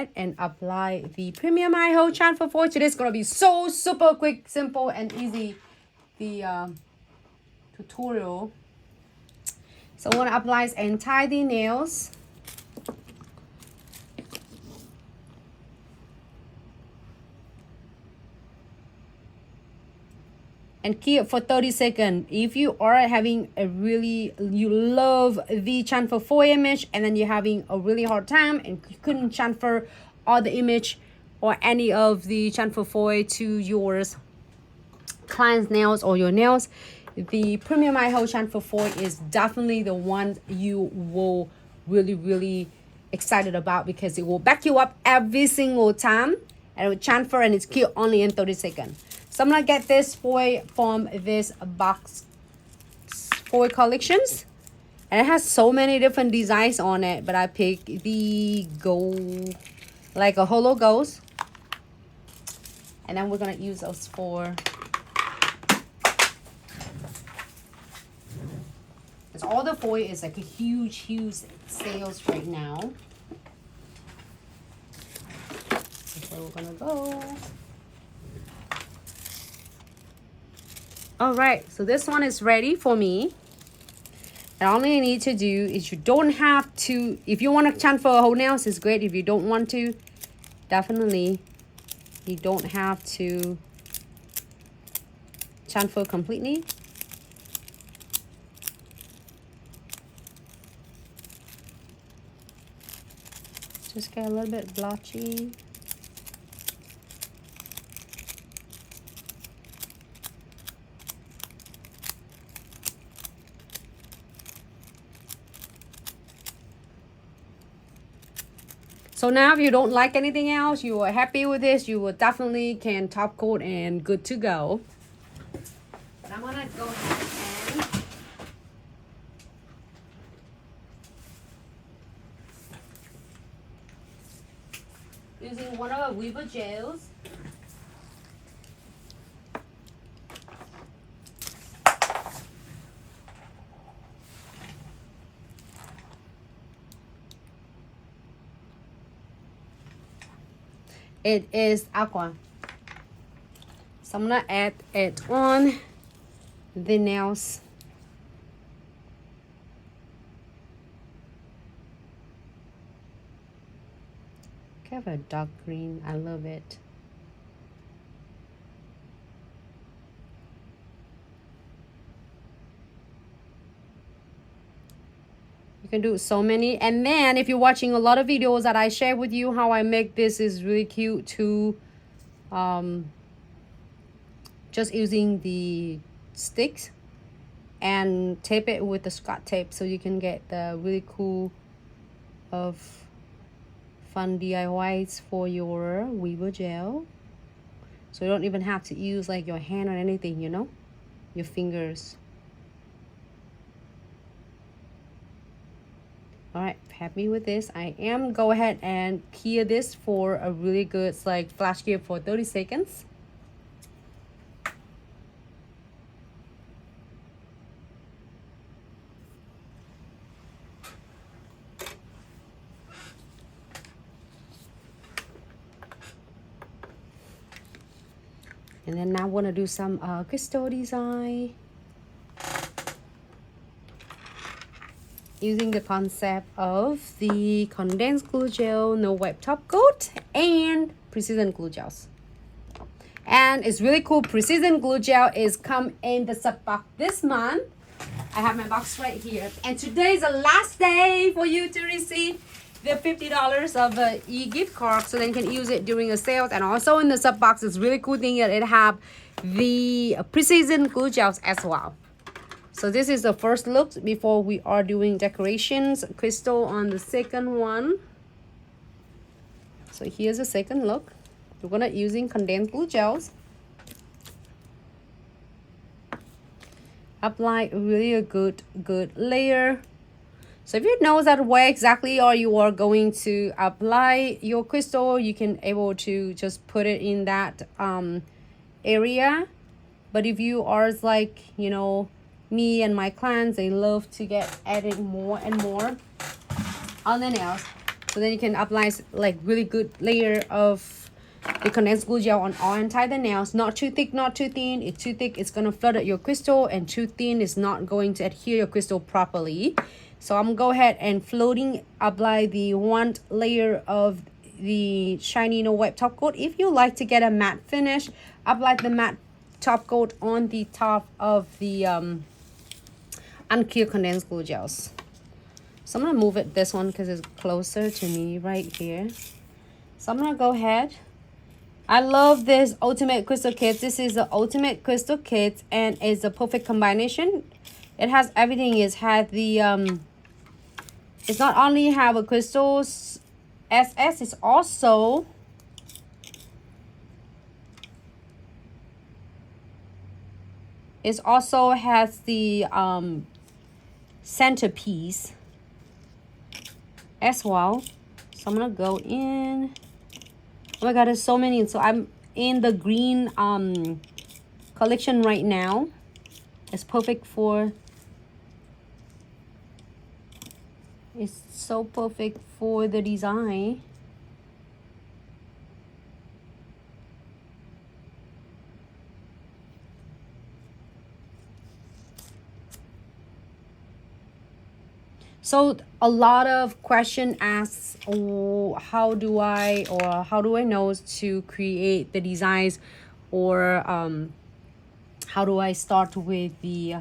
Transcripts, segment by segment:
ahead and apply the Premium Eye Hold Transfer Foil. Today's gonna be so super quick, simple, and easy. The tutorial. So I'm gonna apply and tie the nails. And keep for 30 seconds. If you are having a you love the transfer foil image and then you're having a really hard time and you couldn't transfer all the image or any of the transfer foil to your client's nails or your nails, the Premium Eye Hold Transfer Foil is definitely the one you will really excited about, because it will back you up every single time and it will transfer, and it's cute only in 30 seconds. So I'm gonna get this foil from this box foil collections, and it has so many different designs on it, but I picked the gold, like a hollow ghost, and then we're gonna use those for, because all the foil is like a huge sales right now. That's where we're gonna go. All right, so this one is ready for me. And all you need to do is, you don't have to, if you want to transfer a whole nails, it's great. If you don't want to, definitely you don't have to transfer completely. Just get a little bit blotchy. So now if you don't like anything else, you are happy with this, you will definitely can top coat and good to go. But I'm gonna go ahead and using one of our Weaver gels. It is aqua. So I'm gonna add it on the nails. Kind of a dark green. I love it. You can do so many. And then if you're watching a lot of videos that I share with you, how I make this is really cute too. Just using the sticks and tape it with the Scotch tape, so you can get the really cool of fun DIYs for your Weaver gel. So you don't even have to use like your hand or anything, you know, your fingers. All right, happy with this. I am go ahead and cure this for a really good like flash cure for 30 seconds. And then now I want to do some crystal design. Using the concept of the condensed glue gel, no wipe top coat, and precision glue gels. And it's really cool. Precision glue gel is come in the sub box this month. I have my box right here, and today is the last day for you to receive the $50 of e-gift card, so then you can use it during a sale. And also in the sub box, it's really cool thing that it have the precision glue gels as well. So this is the first look before we are doing decorations. Crystal on the second one. So here's the second look. We're gonna using condensed glue gels. Apply really a good layer. So if you know that where exactly are you are going to apply your crystal, you can able to just put it in that area. But if you are like, you know, me and my clients, they love to get adding more and more on the nails. So then you can apply like really good layer of the condensed glue gel on all entire the nails. Not too thick, not too thin. It's too thick, it's gonna flood out your crystal, and too thin is not going to adhere your crystal properly. So I'm gonna go ahead and floating apply the one layer of the shiny no wipe top coat. If you like to get a matte finish, apply the matte top coat on the top of the unclear condensed glue gels. So I'm gonna move it this one because it's closer to me right here. So I'm gonna go ahead. I love this ultimate crystal kit. This is the ultimate crystal kit and it's a perfect combination. It has everything. It's had the it's not only have a crystals SS, it's also has the centerpiece as well. So I'm gonna go in. Oh my god, there's so many. So I'm in the green collection right now. It's perfect for, it's so perfect for the design. So a lot of question asks, oh, how do I know to create the designs, or how do I start with the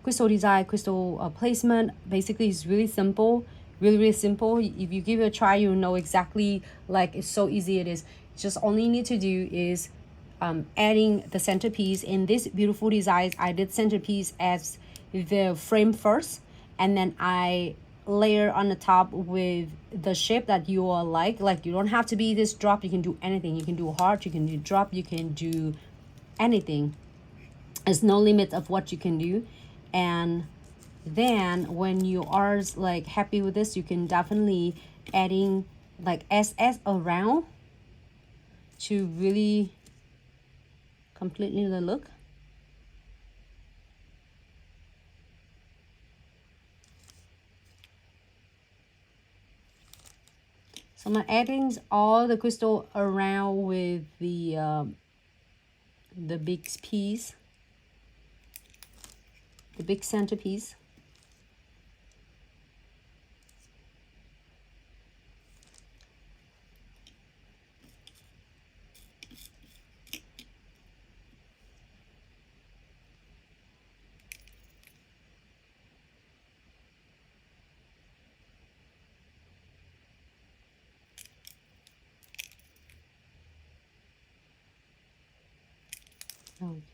crystal design, crystal placement? Basically, it's really simple, really simple. If you give it a try, you'll know exactly, like, it's so easy it is. Just all you need to do is adding the centerpiece. In this beautiful design, I did centerpiece as the frame first, and then I layer on the top with the shape that you are like you don't have to be this drop. You can do anything. You can do heart, you can do drop, you can do anything. There's no limit of what you can do. And then when you are like happy with this, you can definitely adding like SS around to really completely the look. So I'm adding all the crystal around with the big piece, the big centerpiece.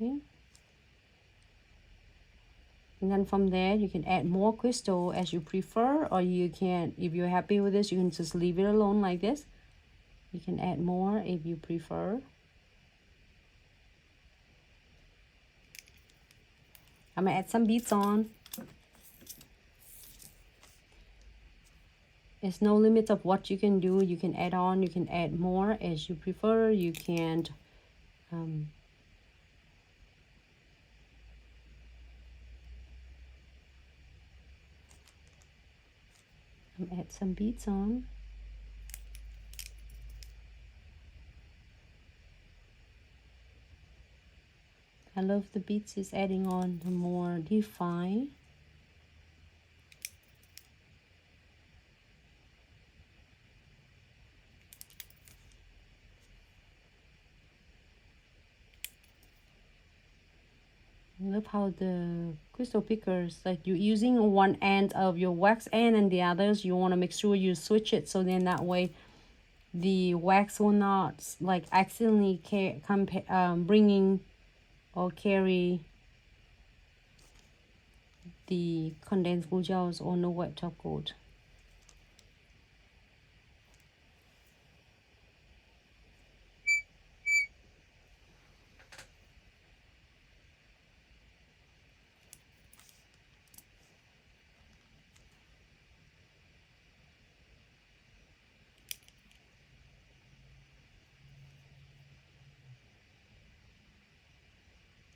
Okay. And then from there, you can add more crystal as you prefer, or you can, if you're happy with this, you can just leave it alone like this. You can add more if you prefer. I'm gonna add some beads on. There's no limit of what you can do. You can add on, you can add more as you prefer. You can add some beads on. I love the beads is adding on the more define. I love how the crystal pickers, like you're using one end of your wax end and the others, you want to make sure you switch it, so then that way the wax will not like accidentally bringing or carry the condensed glue gels on the wet top coat.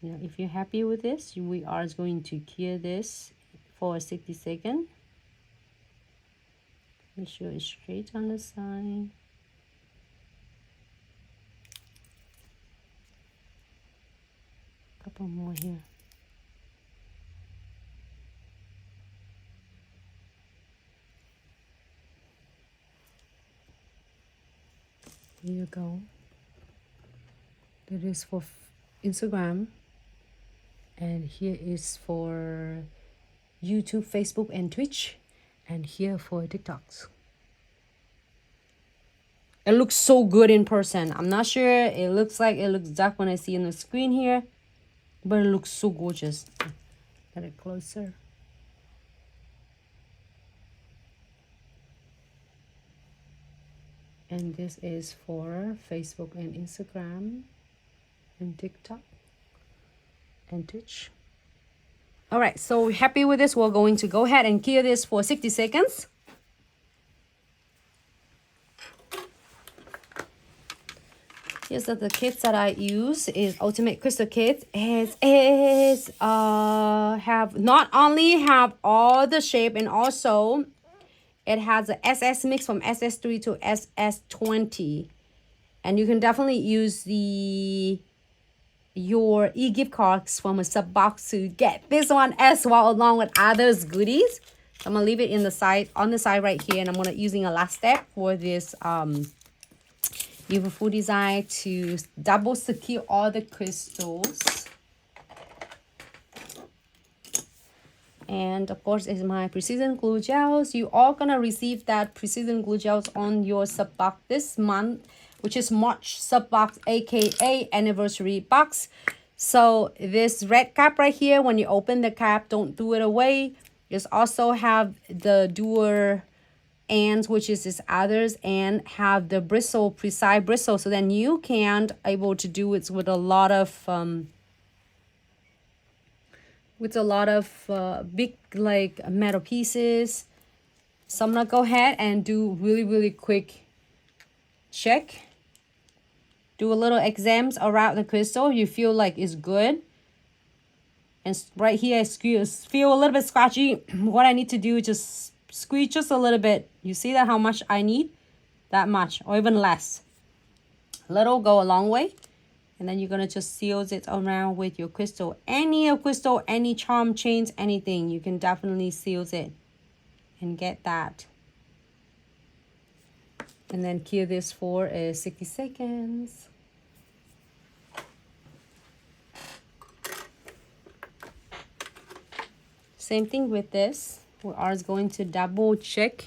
Now, if you're happy with this, we are going to cure this for 60 seconds. Make sure it's straight on the side. Couple more here. Here you go. That is for Instagram, and here is for YouTube, Facebook, and Twitch, and here for TikToks. It looks so good in person. I'm not sure it looks dark when I see on the screen here, but it looks so gorgeous. Get it closer. And this is for Facebook and Instagram and TikTok and Twitch. All right, so happy with this. We're going to go ahead and cure this for 60 seconds. Here's the kits that I use is Ultimate Crystal Kit. It have not only have all the shape, and also it has a SS mix from SS3 to SS20. And you can definitely use your e-gift cards from a sub box to get this one as well, along with others goodies. So I'm gonna leave it in the side, on the side right here, and I'm gonna using a last step for this beautiful design to double secure all the crystals. And of course is my precision glue gels. You are gonna receive that precision glue gels on your sub box this month, which is March sub box, aka anniversary box. So this red cap right here, when you open the cap, don't throw it away. Just also have the dual ends, which is this others, and have the bristle, precise bristle, so then you can able to do it with a lot of big like metal pieces. So I'm gonna go ahead and do really quick check. Do a little exams around the crystal. You feel like it's good. And right here I feel a little bit scratchy. What I need to do is just squeeze just a little bit. You see that how much I need? That much or even less. Little go a long way. And then you're going to just seal it around with your crystal. Any charm chains, anything. You can definitely seal it and get that. And then cure this for 60 seconds. Same thing with this. We are going to double check